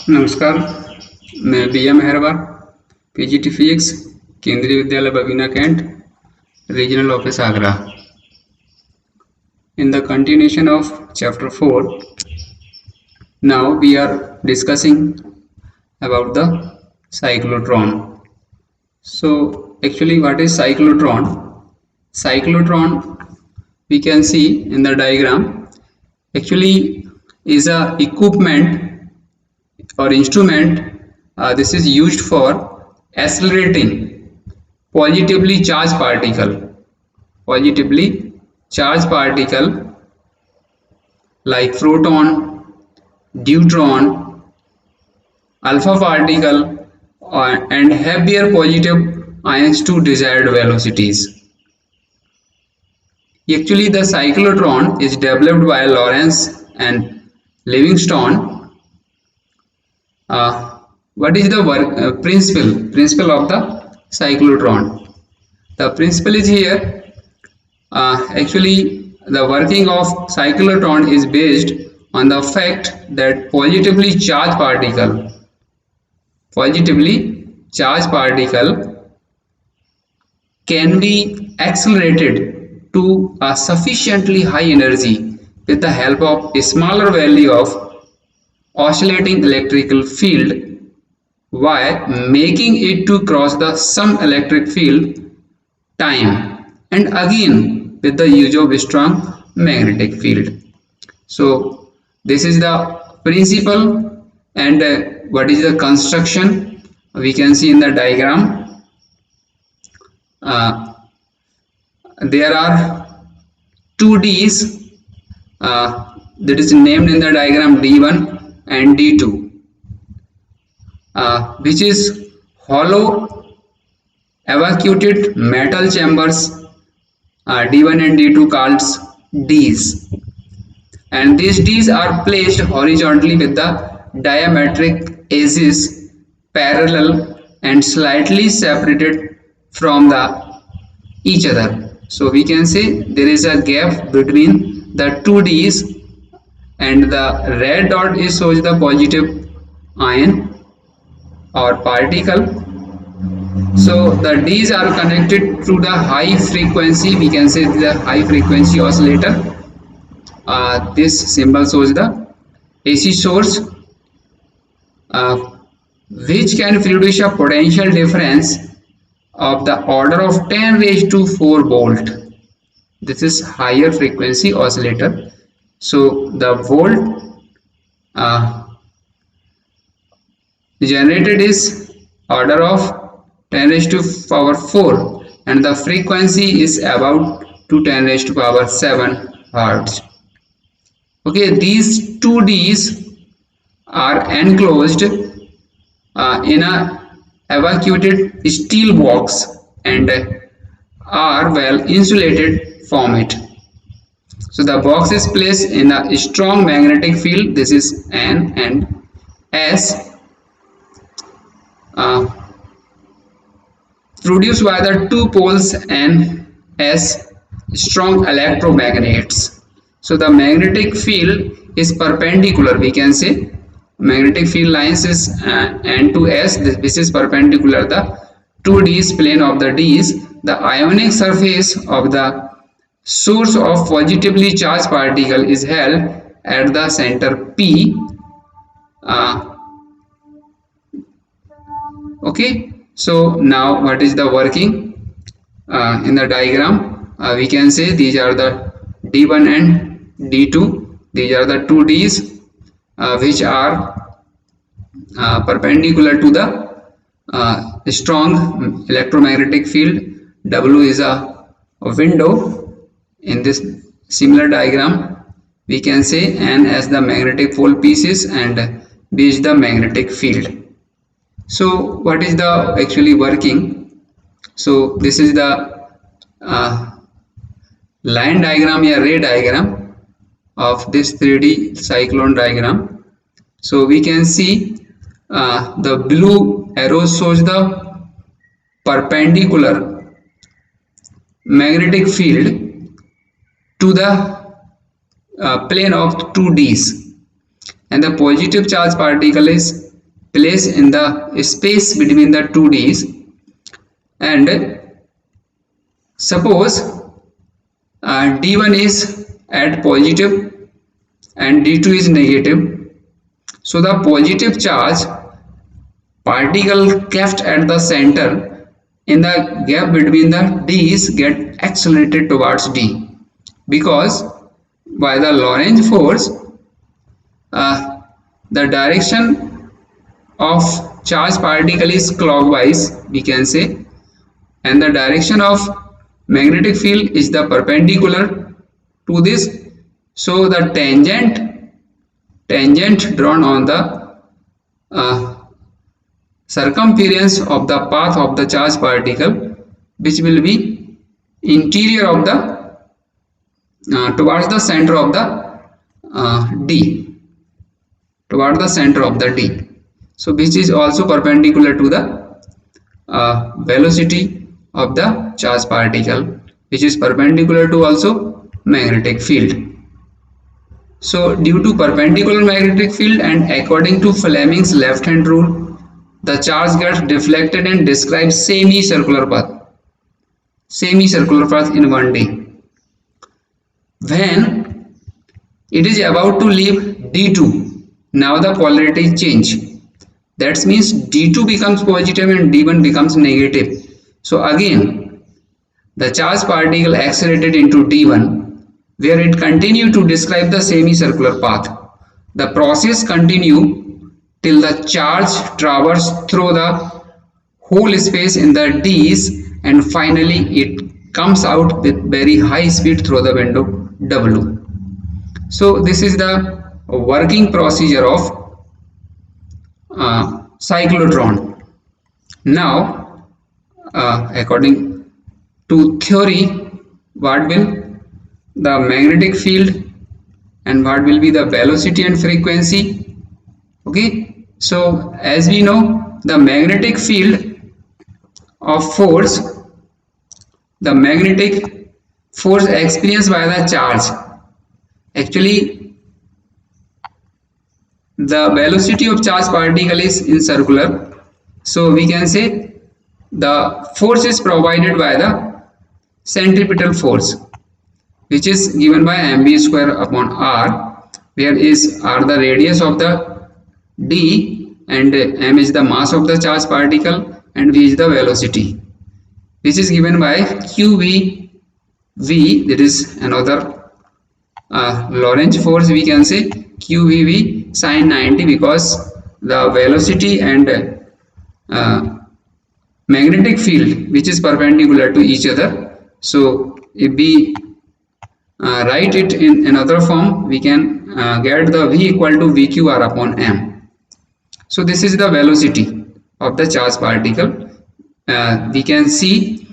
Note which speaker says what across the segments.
Speaker 1: नमस्कार। मैं BM. मेहरबार, PGT physics, Kendriya Vidyalaya Babina cantt, regional office Agra. In the continuation of chapter 4, now we are discussing about the cyclotron. So actually what is cyclotron? Cyclotron, we can see in the diagram, actually is a equipment or instrument. This is used for accelerating positively charged particle like proton, deuteron, alpha particle, and heavier positive ions to desired velocities. Actually, the cyclotron is developed by Lorentz and Livingstone. What is the principle of the cyclotron? The principle is here. Actually, the working of cyclotron is based on the fact that positively charged particle can be accelerated to a sufficiently high energy with the help of a smaller value of oscillating electrical field, while making it to cross the some electric field time and again with the use of strong magnetic field. So this is the principle, and what is the construction we can see in the diagram. There are two D's that is named in the diagram D1 and D2, which is hollow evacuated metal chambers, D1 and D2 called D's, and these D's are placed horizontally with the diametric edges parallel and slightly separated from each other. So we can say there is a gap between the two D's, and the red dot is shows the positive ion or particle. So the D's are connected through the high frequency, we can say the high frequency oscillator. This symbol shows the AC source, which can produce a potential difference of the order of 10 raised to 4 volt. This is higher frequency oscillator. So the volt generated is order of 10 raised to power 4, and the frequency is about to 10 raised to power 7 hertz. Okay, these two D's are enclosed in a evacuated steel box and are well insulated from it. So the box is placed in a strong magnetic field. This is N, and S produced by the two poles and S strong electromagnets. So the magnetic field is perpendicular, we can say magnetic field lines is N to S. This is perpendicular the 2D's plane of the D's. The ionic surface of the source of positively charged particle is held at the center P. Okay, so now what is the working in the diagram? We can say these are the D1 and D2. These are the two D's which are perpendicular to the strong electromagnetic field. W is a window. In this similar diagram, we can say N as the magnetic pole pieces and B is the magnetic field. So what is the actually working? So this is the line diagram or ray diagram of this 3D cyclone diagram. So we can see the blue arrow shows the perpendicular magnetic field to the plane of 2D's, and the positive charge particle is placed in the space between the two D's, and suppose D1 is at positive and D2 is negative. So the positive charge particle kept at the center in the gap between the D's get accelerated towards D, because by the Lorentz force uh, the direction of charge particle is clockwise, we can say, and the direction of magnetic field is the perpendicular to this. So the tangent drawn on the uh, circumference of the path of the charge particle, which will be interior of the towards the center of the D, towards the center of the D. So which is also perpendicular to the velocity of the charge particle, which is perpendicular to also magnetic field. So due to perpendicular magnetic field and according to Fleming's left hand rule, the charge gets deflected and describes semicircular path in 1D. When it is about to leave D2, now the polarity change. That means D2 becomes positive and D1 becomes negative. So again, the charge particle accelerated into D1, where it continued to describe the semicircular path. The process continued till the charge traversed through the whole space in the D's, and finally it comes out with very high speed through the window W. So this is the working procedure of cyclotron. Now according to theory, what will the magnetic field and what will be the velocity and frequency? Okay, so as we know, the magnetic field of force, the magnetic force experienced by the charge, actually the velocity of charge particle is in circular, so we can say the force is provided by the centripetal force, which is given by mv square upon r, where is r the radius of the D and m is the mass of the charge particle and v is the velocity, which is given by qv v, that is another Lorentz force, we can say qvv sine 90, because the velocity and magnetic field which is perpendicular to each other. So if we write it in another form, we can get the v equal to vqr upon m. So this is the velocity of the charge particle. We can see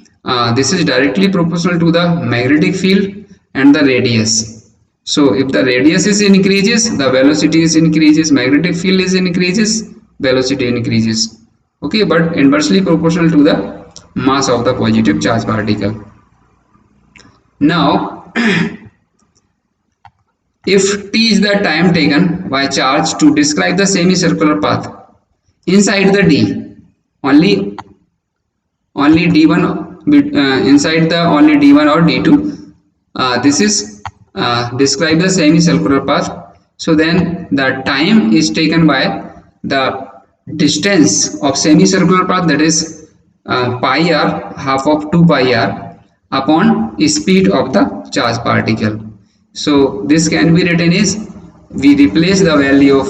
Speaker 1: this is directly proportional to the magnetic field and the radius. So if the radius is increases, the velocity is increases, magnetic field is increases, velocity increases. Okay, but inversely proportional to the mass of the positive charge particle. Now if t is the time taken by charge to describe the semicircular path inside the D, only D1 inside the only D1 or D2, this is describe the semicircular path. So then the time is taken by the distance of semicircular path, that is pi r, half of 2 pi r upon speed of the charge particle. So this can be written as, we replace the value of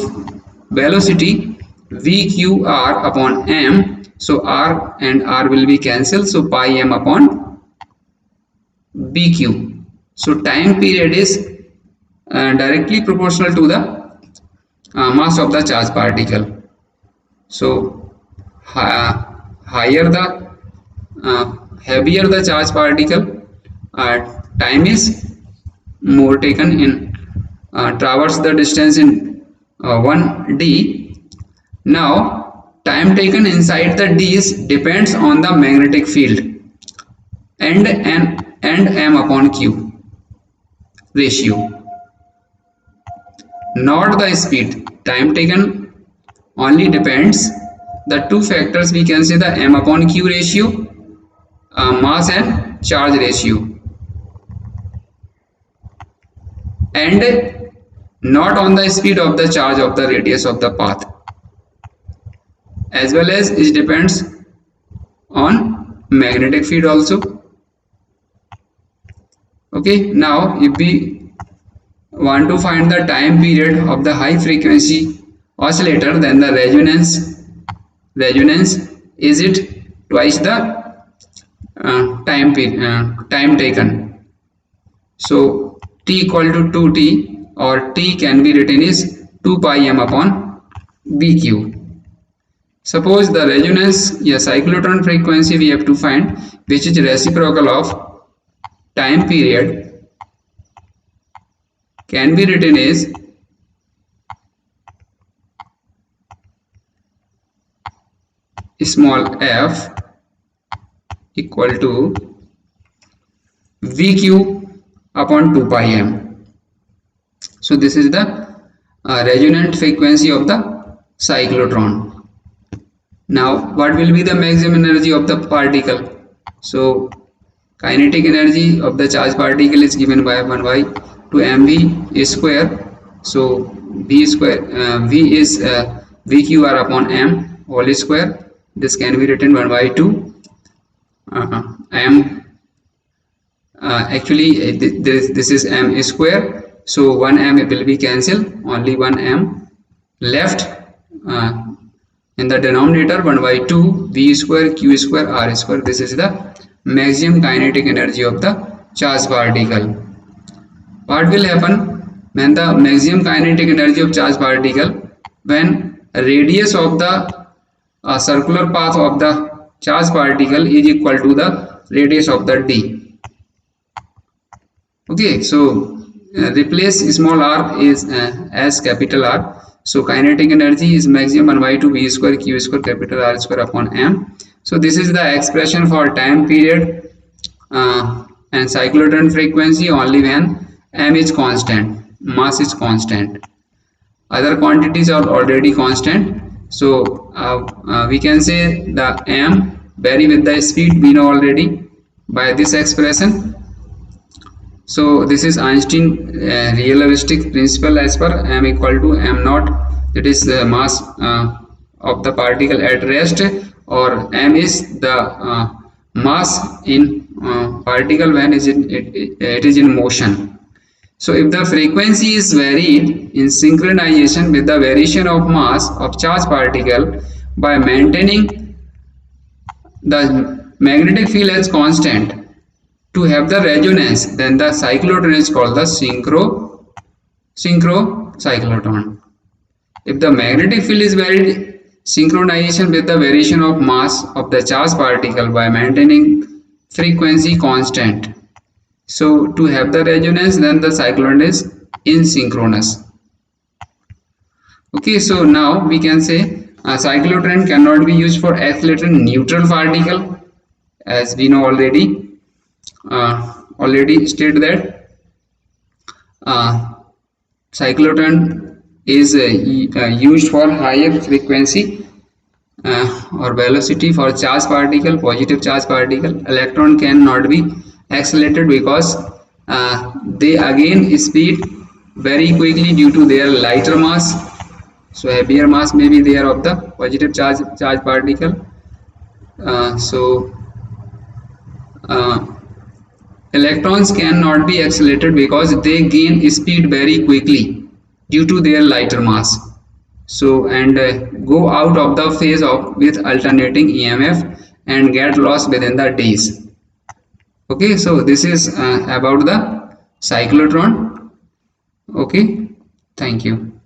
Speaker 1: velocity vqr upon m, so r and r will be cancelled, so pi m upon bq. So time period is directly proportional to the mass of the charge particle. So higher the heavier the charge particle, time is more taken in traverse the distance in 1d. Now time taken inside the D's depends on the magnetic field and m upon q ratio, not the speed. Time taken only depends the two factors, we can say the m upon q ratio, mass and charge ratio, and not on the speed of the charge of the radius of the path, as well as it depends on magnetic field also. Okay, now if we want to find the time period of the high frequency oscillator, then the resonance is it twice the time taken. So t equal to 2t, or t can be written is 2 pi m upon bq. Suppose the resonance, cyclotron frequency we have to find, which is reciprocal of time period, can be written as small f equal to vq upon 2 pi m. So this is the resonant frequency of the cyclotron. Now what will be the maximum energy of the particle? So kinetic energy of the charged particle is given by 1 by 2 mv square. So v square, v is vqr upon m whole square. This can be written 1 by 2 m, actually this is m square, so 1 m will be cancelled, only 1 m left in the denominator, 1 by 2 v square q square r square. This is the maximum kinetic energy of the charged particle. What will happen when the maximum kinetic energy of charged particle, when radius of the circular path of the charged particle is equal to the radius of the d. Okay, so replace small r is as capital R. So kinetic energy is maximum 1 by 2 v square q square capital R square upon m. So this is the expression for time period and cyclotron frequency only when m is constant, mass is constant. Other quantities are already constant. So we can say the m vary with the speed, we know already by this expression. So this is Einstein relativistic principle as per m equal to m naught, that is the mass of the particle at rest, or m is the mass in particle when it is in motion. So if the frequency is varied in synchronization with the variation of mass of charged particle by maintaining the magnetic field as constant to have the resonance, then the cyclotron is called the synchro cyclotron. If the magnetic field is varied synchronization with the variation of mass of the charged particle by maintaining frequency constant, so to have the resonance, then the cyclotron is asynchronous. Okay, so now we can say a cyclotron cannot be used for accelerating neutral particle, as we know already stated that cyclotron is used for higher frequency or velocity for charged particle, positive charged particle. Electron cannot be accelerated because they again speed very quickly due to their lighter mass. So heavier mass may be there of the positive charge particle. Electrons cannot be accelerated because they gain speed very quickly due to their lighter mass. So and go out of the phase of with alternating EMF and get lost within the days. Okay, so this is about the cyclotron. Okay, thank you.